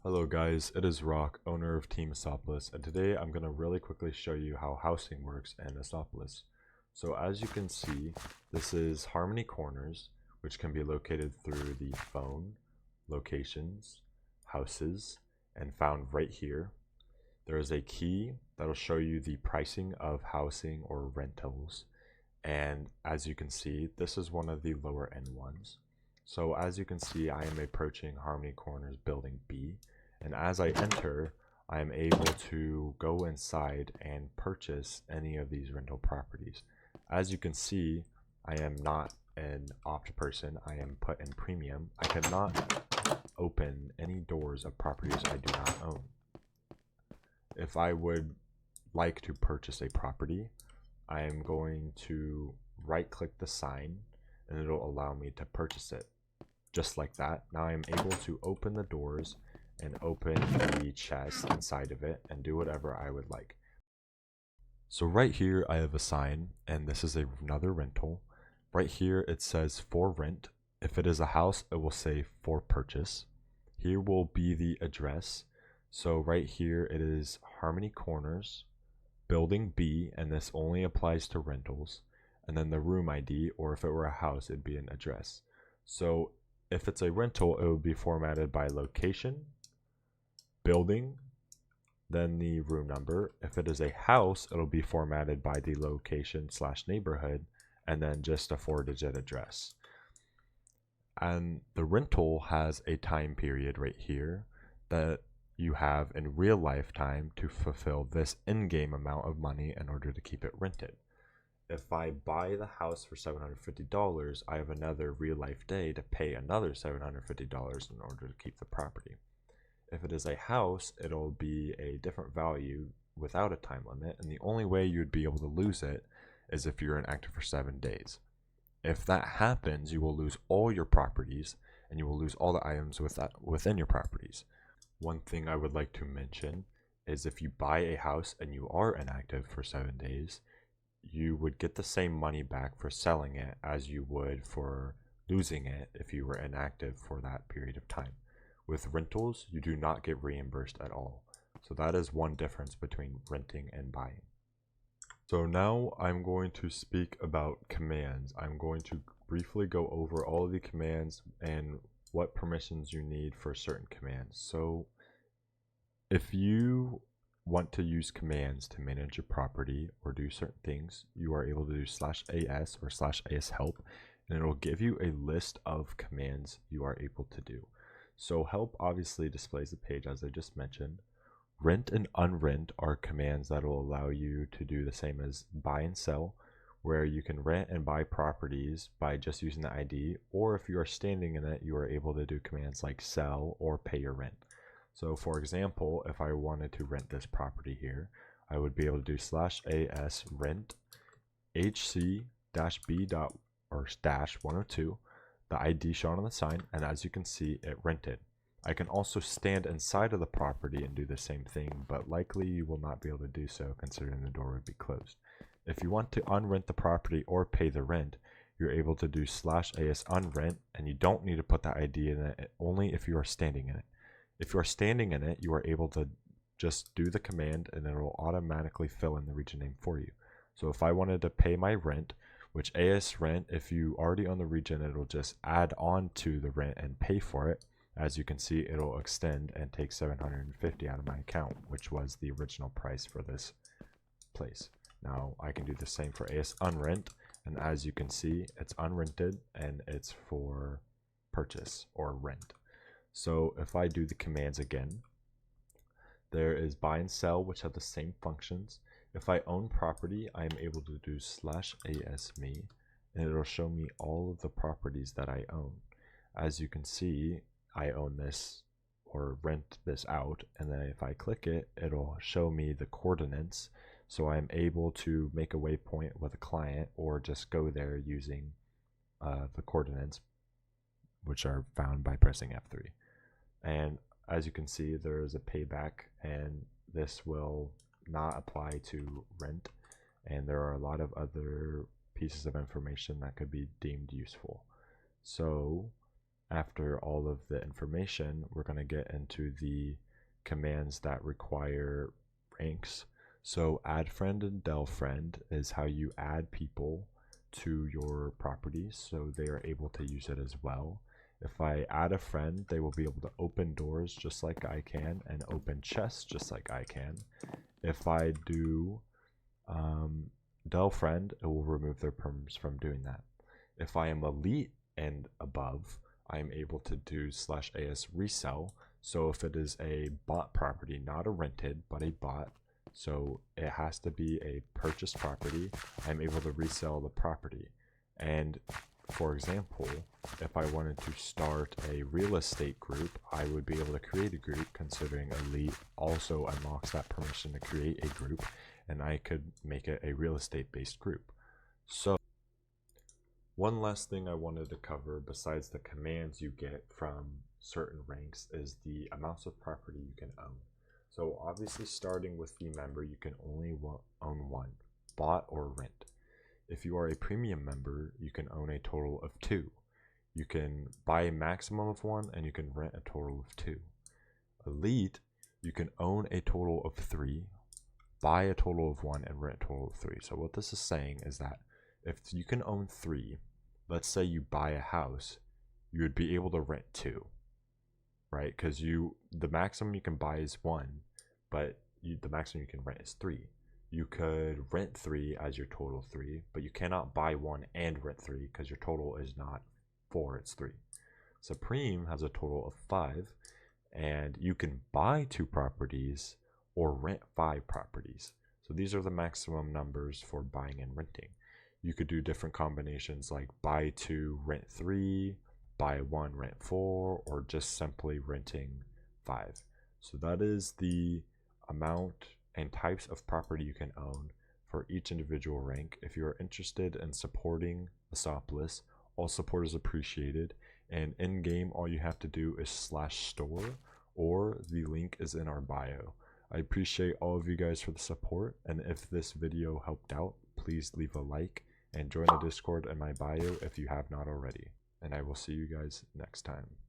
Hello guys, it is Rock, owner of Team Asopolis, and today I'm going to really quickly show you how housing works in Asopolis. So as you can see, this is Harmony Corners, which can be located through the phone, locations, houses, and found right here. There is a key that'll show you the pricing of housing or rentals, and as you can see, this is one of the lower end ones. So as you can see, I am approaching Harmony Corners building B, and as I enter, I am able to go inside and purchase any of these rental properties. As you can see, I am not an opt person, I am put in premium. I cannot open any doors of properties I do not own. If I would like to purchase a property, I am going to right click the sign and it'll allow me to purchase it. Just like that. Now I'm able to open the doors and open the chest inside of it and do whatever I would like. So right here I have a sign, and this is another rental. Right here it says for rent. If it is a house, it will say for purchase. Here will be the address. So right here it is Harmony Corners, Building B, and this only applies to rentals. And then the room ID, or if it were a house, it'd be an address. So if it's a rental, it would be formatted by location, building, then the room number. If it is a house, it'll be formatted by the location / neighborhood, and then just a 4-digit address. And the rental has a time period right here that you have in real life time to fulfill this in-game amount of money in order to keep it rented. If I buy the house for $750, I have another real life day to pay another $750 in order to keep the property. If it is a house, it'll be a different value without a time limit, and the only way you'd be able to lose it is if you're inactive for 7 days. If that happens, you will lose all your properties, and you will lose all the items within your properties. One thing I would like to mention is if you buy a house and you are inactive for 7 days, you would get the same money back for selling it as you would for losing it if you were inactive for that period of time. With rentals, you do not get reimbursed at all. So that is one difference between renting and buying. So now I'm going to speak about commands. I'm going to briefly go over all of the commands and what permissions you need for certain commands. So if you want to use commands to manage your property or do certain things, you are able to do /as or /as help, and it will give you a list of commands you are able to do. So help obviously displays the page as I just mentioned. Rent and unrent are commands that will allow you to do the same as buy and sell, where you can rent and buy properties by just using the ID, or if you are standing in it, you are able to do commands like sell or pay your rent. So for example, if I wanted to rent this property here, I would be able to do /as rent hc-b or -102, the ID shown on the sign, and as you can see, it rented. I can also stand inside of the property and do the same thing, but likely you will not be able to do so considering the door would be closed. If you want to unrent the property or pay the rent, you're able to do /as unrent, and you don't need to put that ID in it only if you are standing in it. If you are standing in it, you are able to just do the command and it will automatically fill in the region name for you. So if I wanted to pay my rent, which AS rent, if you already own the region, it'll just add on to the rent and pay for it. As you can see, it'll extend and take $750 out of my account, which was the original price for this place. Now I can do the same for AS unrent, and as you can see, it's unrented and it's for purchase or rent. So if I do the commands again, there is buy and sell, which have the same functions. If I own property, I am able to do /as-me, and it'll show me all of the properties that I own. As you can see, I own this or rent this out, and then if I click it, it'll show me the coordinates, so I'm able to make a waypoint with a client or just go there using the coordinates, which are found by pressing F3. And as you can see, there is a payback, and this will not apply to rent, and there are a lot of other pieces of information that could be deemed useful. So After all of the information, we're going to get into the commands that require ranks. So add friend and del friend is how you add people to your properties so they are able to use it as well. If I add a friend, they will be able to open doors just like I can and open chests just like I can. If I do del friend, it will remove their perms from doing that. If I am elite and above, I am able to do /as resell. So if it is a bought property, not a rented, but a bought, so it has to be a purchased property, I'm able to resell the property. And for example, if I wanted to start a real estate group, I would be able to create a group, considering elite also unlocks that permission to create a group, and I could make it a real estate based group. So one last thing I wanted to cover besides the commands you get from certain ranks is the amounts of property you can own. So obviously starting with the member, you can only own one, bought or rent. If you are a premium member, you can own a total of 2. You can buy a maximum of 1 and you can rent a total of 2. Elite, you can own a total of 3, buy a total of 1 and rent a total of 3. So what this is saying is that if you can own 3, let's say you buy a house, you would be able to rent 2, right? Because the maximum you can buy is 1, but the maximum you can rent is 3. You could rent 3 as your total 3, but you cannot buy 1 and rent 3 because your total is not 4, it's 3. Supreme has a total of 5, and you can buy 2 properties or rent 5 properties. So these are the maximum numbers for buying and renting. You could do different combinations like buy 2, rent 3, buy 1, rent 4, or just simply renting 5. So that is the amount and types of property you can own for each individual rank. If you are interested in supporting Asopolis, all support is appreciated, and in game all you have to do is /store, or the link is in our bio. I appreciate all of you guys for the support, and if this video helped out, please leave a like and join the Discord in my bio if you have not already, and I will see you guys next time.